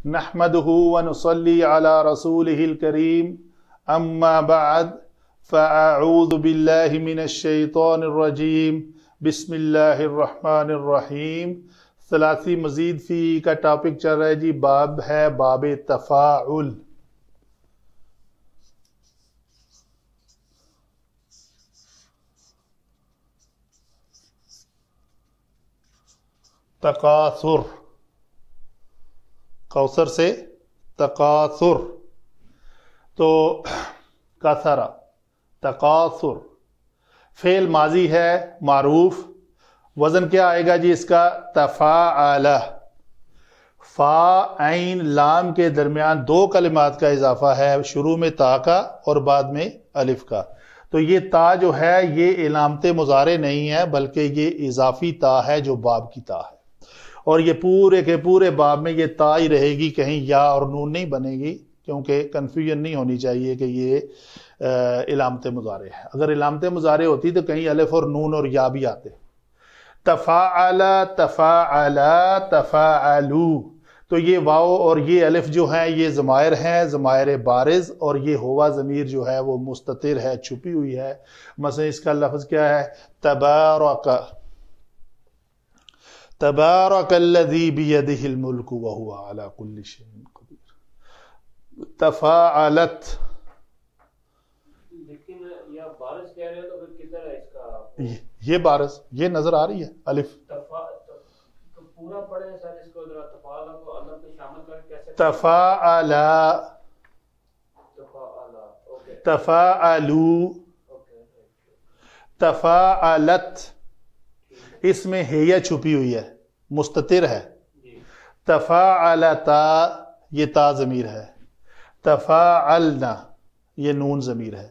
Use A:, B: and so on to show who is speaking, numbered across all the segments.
A: نحمده ونصلي على رسوله الكريم اما بعد فاعوذ بالله من الشیطان الرجیم بسم اللہ الرحمن الرحیم۔ ثلاثی مزید فی کا ٹاپک چل رہا ہے جی، باب ہے باب تفاعل۔ تکاثر، کوثر سے تکاثر، تو کثرہ تکاثر فعل ماضی ہے معروف، وزن کیا آئے گا جی اس کا؟ تفاعل۔ فا عین لام کے درمیان دو کلمات کا اضافہ ہے، شروع میں تا کا اور بعد میں الف کا، تو یہ تا جو ہے یہ علامت مضارع نہیں ہے بلکہ یہ اضافی تا ہے جو باب کی تا ہے، اور یہ پورے کے پورے باب میں یہ تا ہی رہے گی، کہیں یا اور نون نہیں بنے گی، کیونکہ کنفیوژن نہیں ہونی چاہیے کہ یہ علامت مضارع ہے۔ اگر علامت مضارع ہوتی تو کہیں الف اور نون اور یا بھی آتے۔ تفاعل، تفاعل، تفاعلو، تو یہ واو اور یہ الف جو ہیں یہ ضمائر ہیں، ضمائر بارز، اور یہ ہوا ضمیر جو ہے وہ مستتر ہے، چھپی ہوئی ہے۔ مثلا اس کا لفظ کیا ہے؟ تبارک، تبارک الذی بیدہ الملک وہو علی کل شیء قدیر۔ تفاعلت،
B: لیکن یہ بارز کہہ رہے ہو تو پھر کدھر ہے اس کا؟
A: یہ بارز، یہ نظر آ رہی ہے الف۔
B: پورا پڑھیں سر اس کو ذرا، تفاعل کو اللہ پہ شامل کر کیسے؟
A: تفاعل، تفاعلو، تفاعلت، اس میں ہیہ چھپی ہوئی ہے، مستتر ہے۔ تفاعلتا، یہ تا ضمیر ہے۔ تفاعلنا، یہ نون ضمیر ہے۔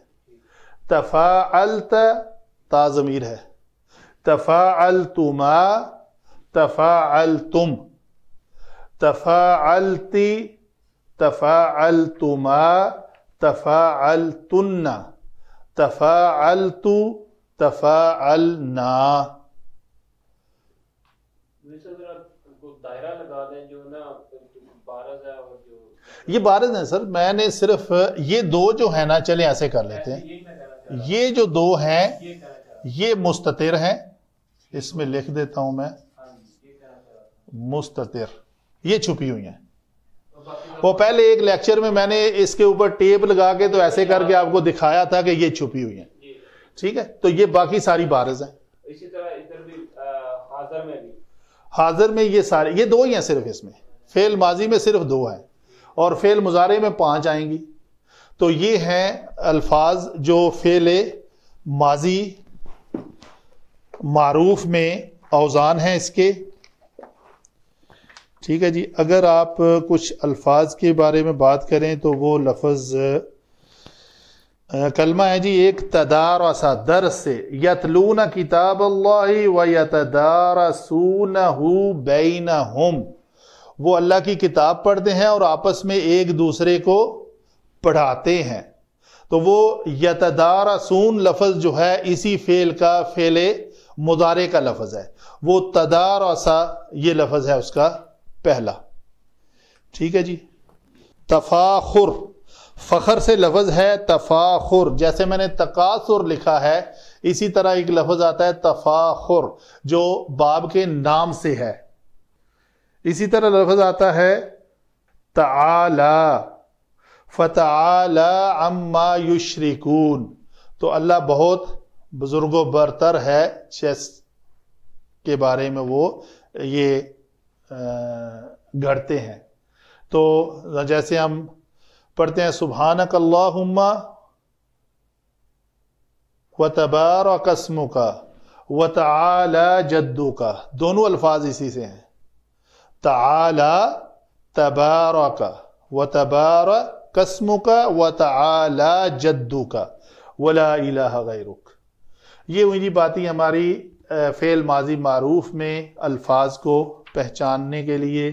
A: تفاعلت، تا ضمیر ہے۔ تفاعلتما، تفاعلتم، تفاعلتی، تفاعلتما، تفاعلتن، تفاعلتو، تفاعلنا۔
B: دائرہ لگا دیں جو نا بارز ہے، اور جو
A: یہ بارز ہیں سر، میں نے صرف یہ دو جو ہیں نا، چلیں ایسے کر لیتے ہیں، یہ جو دو ہیں یہ مستتر ہیں، اس میں لکھ دیتا ہوں میں مستتر، یہ چھپی ہوئی ہیں۔ وہ پہلے ایک لیکچر میں نے اس کے اوپر ٹیپ لگا کے تو ایسے کر کے آپ کو دکھایا تھا کہ یہ چھپی ہوئی ہیں، ٹھیک ہے؟ تو یہ باقی ساری بارز ہیں۔
B: اسی طرح ادھر بھی حاضر میں بھی،
A: حاضر میں یہ سارے، یہ دو ہی ہیں صرف، اس میں فعل ماضی میں صرف دو ہیں، اور فعل مضارع میں 5 آئیں گی۔ تو یہ ہیں الفاظ جو فعل ماضی معروف میں اوزان ہیں اس کے، ٹھیک ہے جی۔ اگر آپ کچھ الفاظ کے بارے میں بات کریں تو وہ لفظ کلمہ ہے جی ایک، تدارس، درس سے، یتلون کتاب اللہ و یتدارسونہ بینہم، وہ اللہ کی کتاب پڑھتے ہیں اور آپس میں ایک دوسرے کو پڑھاتے ہیں۔ تو وہ یتدارسون لفظ جو ہے اسی فعل کا فعل مضارع کا لفظ ہے، وہ تدارسا یہ لفظ ہے اس کا پہلا، ٹھیک ہے جی۔ تفاخر، فخر سے لفظ ہے تفاخر، جیسے میں نے تکاثر لکھا ہے اسی طرح ایک لفظ آتا ہے تفاخر جو باب کے نام سے ہے۔ اسی طرح لفظ آتا ہے تعالی، فتعالی عما یشرکون، تو اللہ بہت بزرگ و برتر ہے جس کے بارے میں وہ یہ گھڑتے ہیں۔ تو جیسے ہم پڑھتے ہیں سبحانک اللہم وتبارک اسمک وتعالی جدک، دونوں الفاظ اسی سے ہیں، تعالی، تبارک، وتبارک اسمک وتعالی جدک ولا الہ غیرک۔ یہ وہی باتیں ہماری فعل ماضی معروف میں الفاظ کو پہچاننے کے لیے